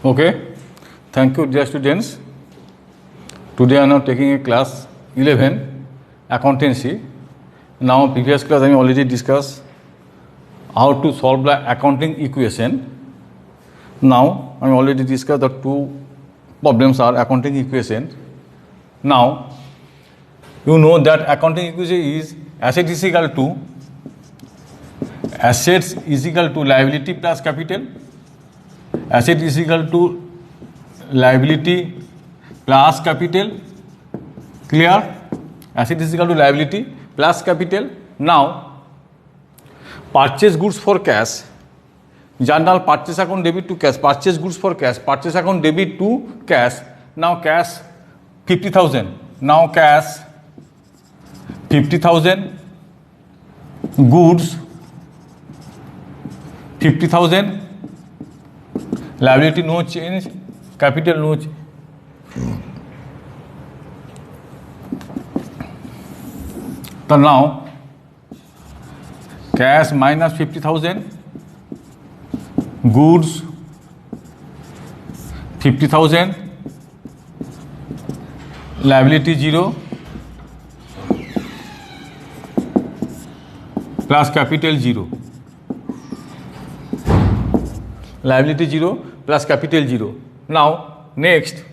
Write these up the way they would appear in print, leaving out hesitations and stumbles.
Okay, thank you dear students. Today I am now taking a class 11 accountancy. Now previous class I already discussed how to solve the accounting equation. Now I already discussed the two problems are accounting equation. Now you know that accounting equation is assets is equal to liability plus capital. Asset is equal to liability plus capital. Clear? Asset is equal to liability plus capital. Now, purchase goods for cash. Journal purchase account debit to cash. Purchase goods for cash. Purchase account debit to cash. Now cash 50,000. Now cash 50,000. Goods 50,000. Liability no change, capital no change. So now cash minus 50,000, goods 50,000, liability 0 plus capital 0. Liability 0 plus capital 0. Now next,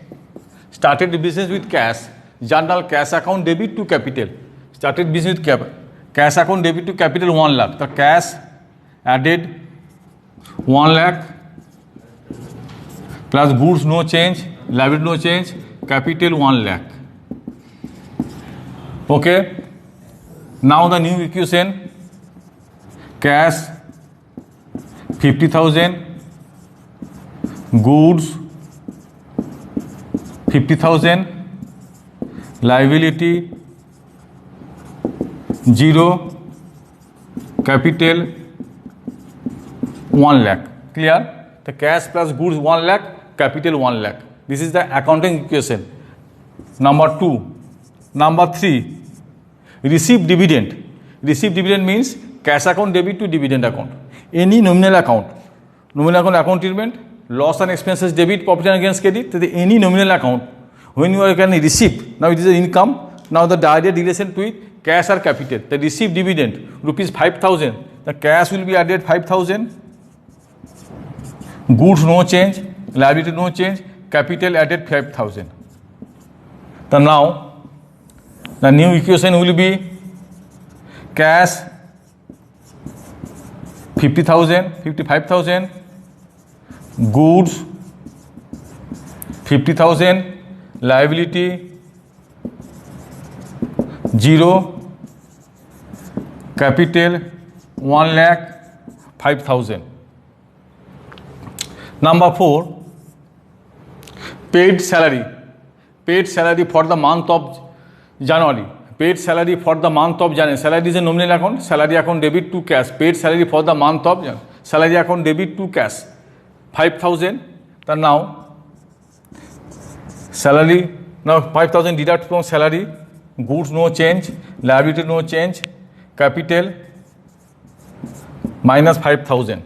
started the business with cash. Journal cash account debit to capital. Started business with cash account debit to capital 1 lakh. The cash added 1 lakh plus goods no change, liability no change, capital 1 lakh. Okay. Now the new equation, cash 50,000. Goods 50,000, liability 0, capital 1 lakh. Clear? The cash plus goods 1 lakh, capital 1 lakh. This is the accounting equation. Number 2. Number 3. Receive dividend. Receive dividend means cash account debit to dividend account. Any nominal account. Nominal account treatment. Loss and expenses debit, profit and against credit, to any nominal account. When you are can receive, now it is an income. Now the direct relation to it, cash or capital. The receive dividend, rupees 5,000. The cash will be added 5,000. Goods no change, liability no change, capital added 5,000. So now the new equation will be cash 50,000, 55,000. Goods 50,000, liability 0, capital 1 lakh 5,000. Number 4, paid salary. Paid salary for the month of January. Paid salary for the month of January. Salary is a nominal account. Salary account debit to cash. Paid salary for the month of January. Salary account debit to cash. 5,000. Then now salary, now 5,000 deduct from salary, goods no change, liability no change, capital minus 5,000.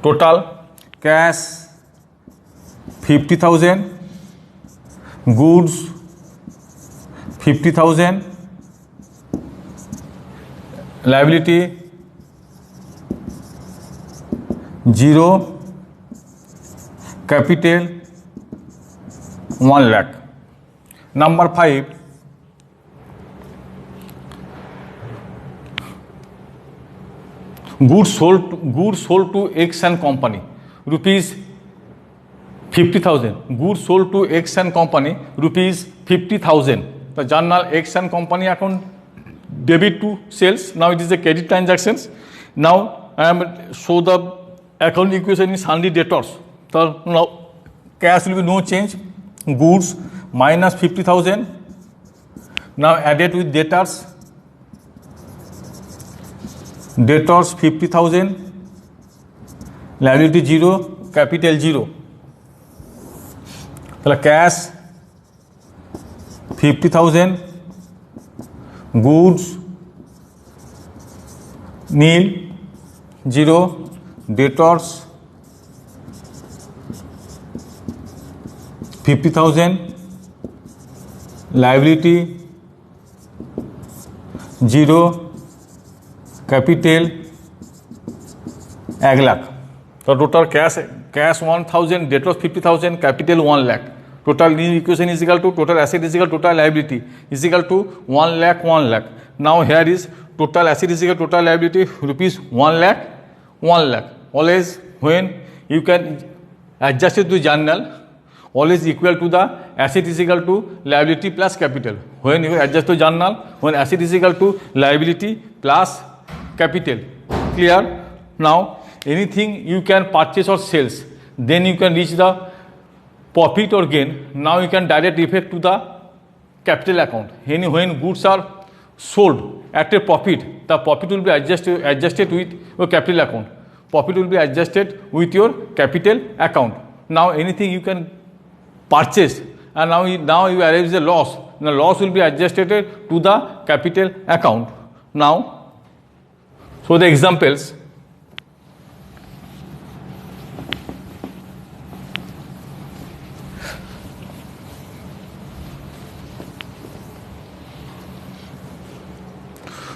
Total cash 50,000, goods 50,000, liability 0, capital 1 lakh. Number 5, goods sold to X and company, rupees 50,000. Goods sold to X and company, rupees 50,000. The journal X and company account debit to sales. Now it is a credit transactions. Now I am show the account equation is only debtors. So now cash will be no change. Goods minus 50,000. Now added with debtors. Debtors 50,000. Liability 0, capital 0. So cash 50,000. Goods nil, 0, debtors 50,000, liability 0, capital 1 lakh. So total cash 1,000, debtors 50,000, capital 1 lakh. Total new equation is equal to total asset is equal to total liability is equal to 1 lakh 1 lakh. Now here is total asset is equal to total liability rupees 1 lakh 1 lakh. Always when you can adjust it to journal, always equal to the asset is equal to liability plus capital. When you adjust to journal, when asset is equal to liability plus capital. Clear? Now anything you can purchase or sales, then you can reach the profit or gain. Now you can direct effect to the capital account. When goods are sold at a profit, the profit will be adjusted with your capital account. Profit will be adjusted with your capital account. Now anything you can purchase and now you arrive at a loss. The loss will be adjusted to the capital account. Now, so the examples.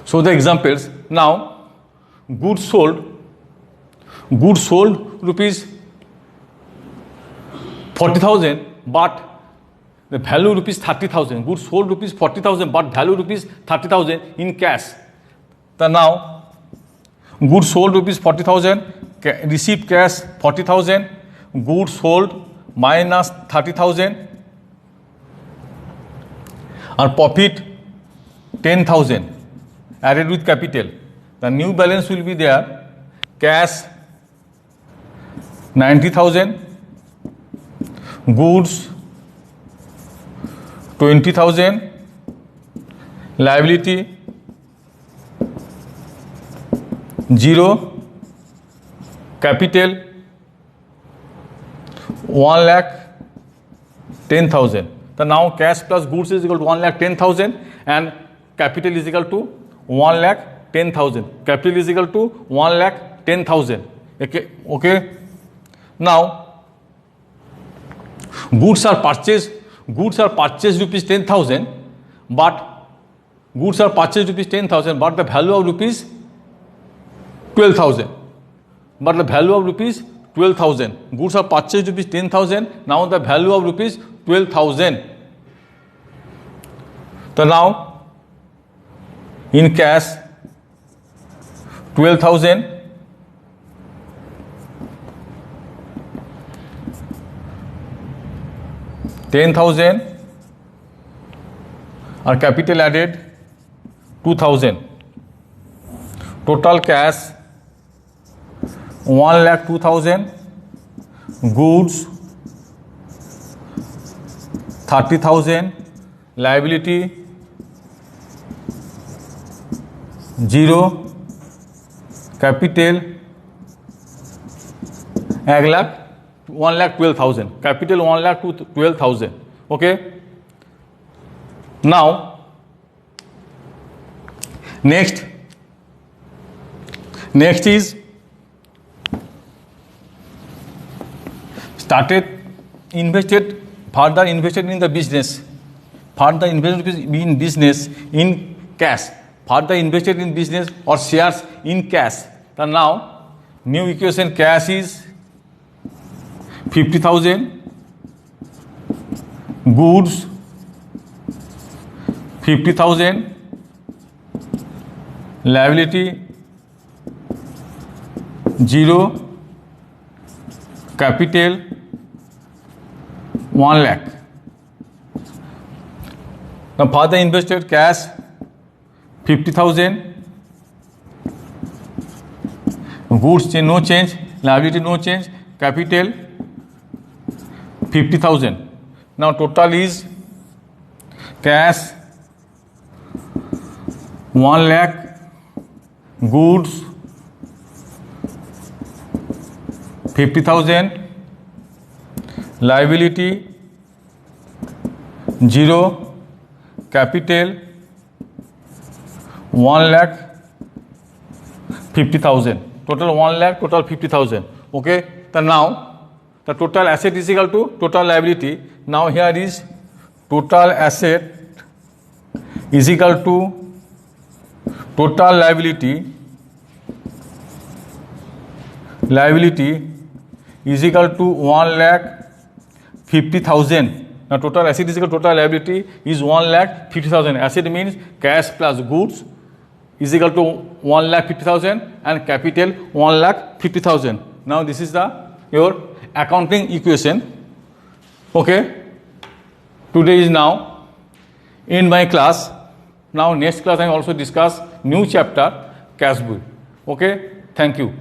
So the examples. Now, goods sold rupees 40,000, but the value rupees 30,000. Goods sold rupees 40,000, but value rupees 30,000 in cash. So now, goods sold rupees 40,000, received cash 40,000, goods sold minus 30,000, and profit 10,000 added with capital. The new balance will be there. Cash 90,000, goods 20,000, liability 0, capital 1,10,000. So now cash plus goods is equal to 1,10,000 and capital is equal to 1,10,000. Capital is equal to 1,10,000. Okay. Now goods are purchased rupees 10,000, but the value of rupees 12,000. Goods are purchased rupees 10,000. Now the value of rupees 12,000. So now in cash 12,000, $10,000, or capital added 2,000. Total cash 1,02,000, goods 30,000, liability 0, capital 1,12,000. Capital 1,12,000. Okay. Now next is further invested in the business. Further invested in business in cash. Further invested in business or shares in cash. So now new equation, cash is 50,000, goods 50,000, liability 0, capital 1 lakh. Now further invested cash 50,000, goods no change, liability no change, capital 50,000. Now total is cash 1 lakh, goods 50,000, liability 0, capital 1,50,000. Total 1 lakh, total 50,000. Okay. So now the total asset is equal to total liability. Now here is total asset is equal to total liability is equal to 1,50,000. Now total asset is equal to total liability is 1,50,000. Asset means cash plus goods is equal to 1,50,000 and capital 1,50,000. Now this is your accounting equation. Okay. Today is now in my class. Now next class I also discuss new chapter cash bill. Okay. Thank you.